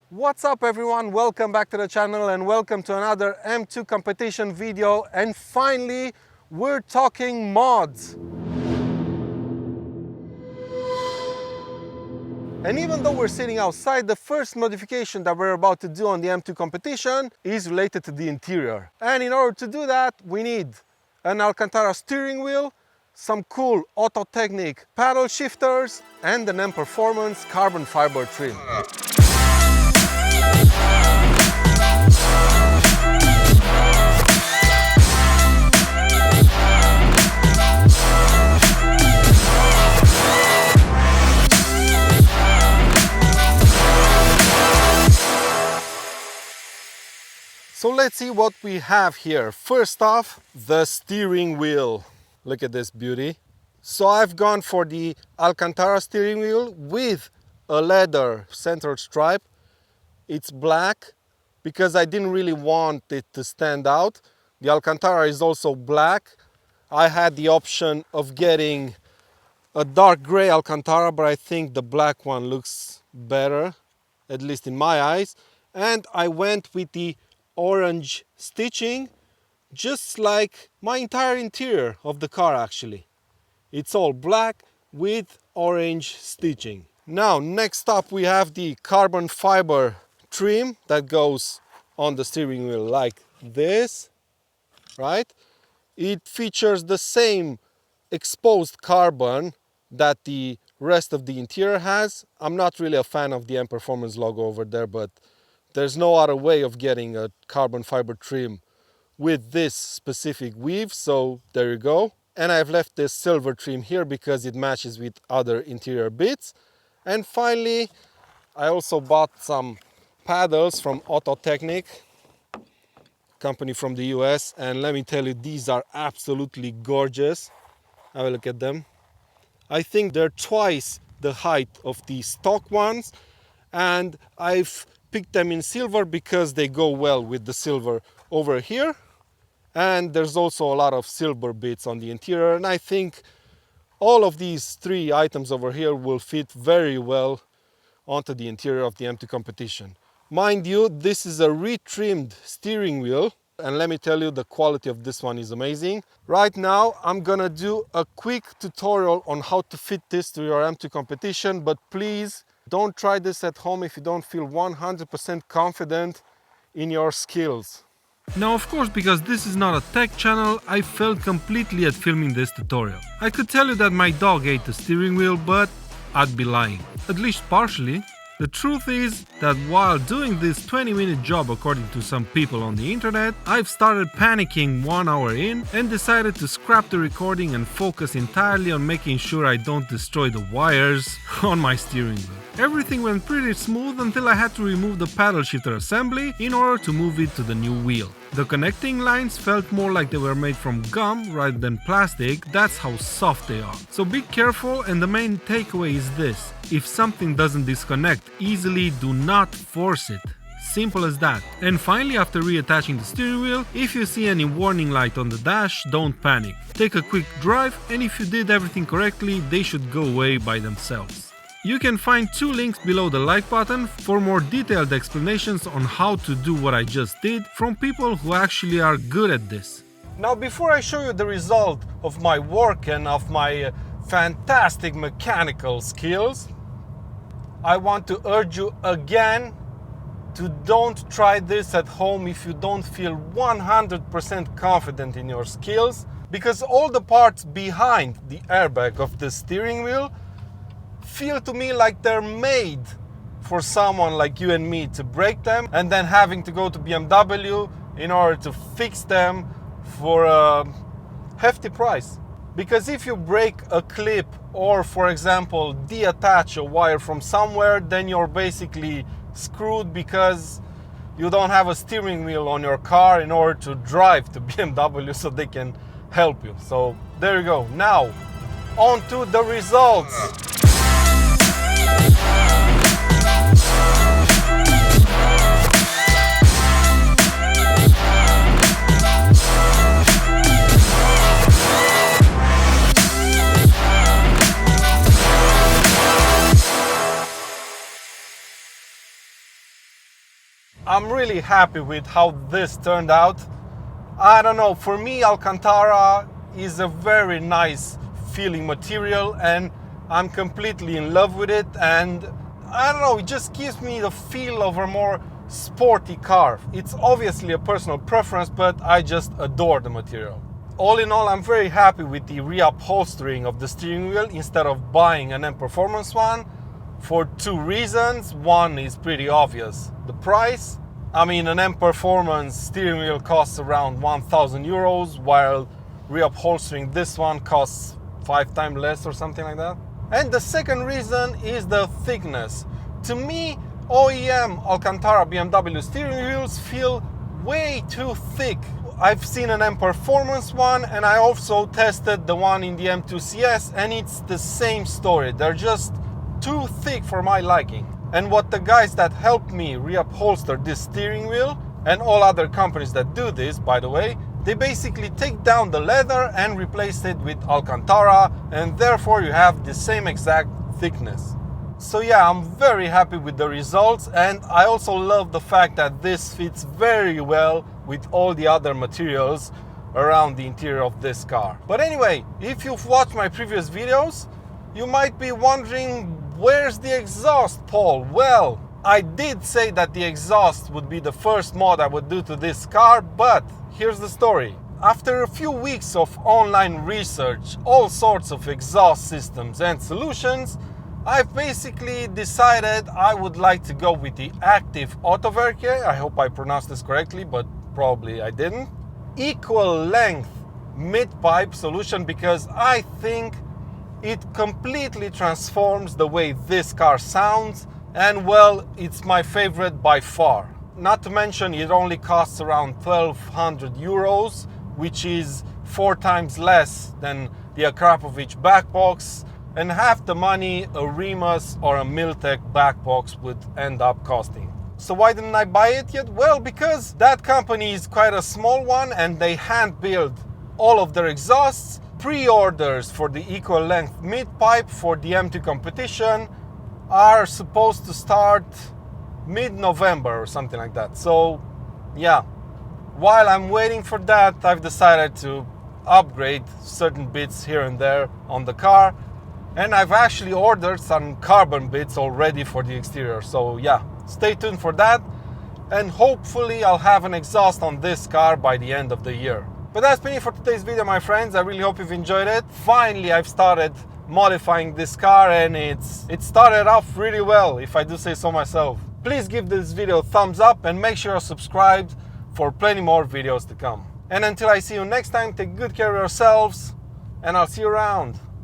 What's up everyone, welcome back to the channel and welcome to another M2 competition video, and finally we're talking mods. And even though we're sitting outside, the first modification that we're about to do on the M2 competition is related to the interior. And in order to do that, we need an Alcantara steering wheel, some cool AutoTecknic paddle shifters, and an M Performance carbon fiber trim. So let's see what we have here. First off, the steering wheel. Look at this beauty. So I've gone for the Alcantara steering wheel with a leather center stripe. It's black because I didn't really want it to stand out. The Alcantara is also black. I had the option of getting a dark gray Alcantara, but I think the black one looks better, at least in my eyes. And I went with the orange stitching, just like my entire interior of the car actually. It's all black with orange stitching. Now, next up we have the carbon fiber trim that goes on the steering wheel like this, right? It features the same exposed carbon that the rest of the interior has. I'm not really a fan of the M Performance logo over there, but there's no other way of getting a carbon fiber trim with this specific weave, so there you go. And I've left this silver trim here because it matches with other interior bits. And finally, I also bought some paddles from AutoTecknic, company from the US, and let me tell you, these are absolutely gorgeous. Have a look at them. I think they're twice the height of the stock ones, and I've picked them in silver because they go well with the silver over here, and there's also a lot of silver bits on the interior, and I think all of these three items over here will fit very well onto the interior of the M2 competition. Mind you, this is a retrimmed steering wheel, and let me tell you, the quality of this one is amazing. Right now I'm gonna do a quick tutorial on how to fit this to your M2 competition, but please don't try this at home if you don't feel 100% confident in your skills. Now, of course, because this is not a tech channel, I failed completely at filming this tutorial. I could tell you that my dog ate the steering wheel, but I'd be lying. At least partially. The truth is that while doing this 20-minute job according to some people on the internet, I've started panicking 1 hour in and decided to scrap the recording and focus entirely on making sure I don't destroy the wires on my steering wheel. Everything went pretty smooth until I had to remove the paddle shifter assembly in order to move it to the new wheel. The connecting lines felt more like they were made from gum rather than plastic. That's how soft they are. So be careful, and the main takeaway is this: if something doesn't disconnect easily, do not force it. Simple as that. And finally, after reattaching the steering wheel, if you see any warning light on the dash, don't panic. Take a quick drive, and if you did everything correctly, they should go away by themselves. You can find 2 links below the like button for more detailed explanations on how to do what I just did from people who actually are good at this. Now, before I show you the result of my work and of my fantastic mechanical skills, I want to urge you again to don't try this at home if you don't feel 100% confident in your skills, because all the parts behind the airbag of the steering wheel feel to me like they're made for someone like you and me to break them and then having to go to BMW in order to fix them for a hefty price. Because if you break a clip or, for example, deattach a wire from somewhere, then you're basically screwed because you don't have a steering wheel on your car in order to drive to BMW so they can help you. So there you go. Now, on to the results. I'm really happy with how this turned out. I don't know, for me Alcantara is a very nice feeling material and I'm completely in love with it, and I don't know, it just gives me the feel of a more sporty car. It's obviously a personal preference, but I just adore the material. All in all, I'm very happy with the reupholstering of the steering wheel instead of buying an M Performance one for two reasons. One is pretty obvious, the price. I mean, an M Performance steering wheel costs around 1,000 euros, while reupholstering this one costs 5 times less or something like that. And the second reason is the thickness. To me, OEM Alcantara BMW steering wheels feel way too thick. I've seen an M Performance one and I also tested the one in the M2 CS, and it's the same story. They're just too thick for my liking. And what the guys that helped me reupholster this steering wheel, and all other companies that do this, by the way, they basically take down the leather and replace it with Alcantara, and therefore you have the same exact thickness. So yeah, I'm very happy with the results, and I also love the fact that this fits very well with all the other materials around the interior of this car. But anyway, if you've watched my previous videos, you might be wondering, where's the exhaust, Paul? Well, I did say that the exhaust would be the first mod I would do to this car, but here's the story. After a few weeks of online research, all sorts of exhaust systems and solutions, I've basically decided I would like to go with the active AutoTecknic. I hope I pronounced this correctly, but probably I didn't. Equal length mid-pipe solution, because I think it completely transforms the way this car sounds, and well, it's my favorite by far. Not to mention, it only costs around 1,200 euros, which is 4 times less than the Akrapovic back box, and half the money a Remus or a Miltech back box would end up costing. So why didn't I buy it yet? Well, because that company is quite a small one and they hand build all of their exhausts. Pre-orders for the equal length mid-pipe for the M2 competition are supposed to start mid-November or something like that. So yeah, while I'm waiting for that, I've decided to upgrade certain bits here and there on the car, and I've actually ordered some carbon bits already for the exterior. So yeah, stay tuned for that, and hopefully I'll have an exhaust on this car by the end of the year. But that's been it for today's video, my friends. I really hope you've enjoyed it. Finally, I've started modifying this car, and it started off really well, if I do say so myself. Please give this video a thumbs up and make sure you're subscribed for plenty more videos to come. And until I see you next time, take good care of yourselves, and I'll see you around.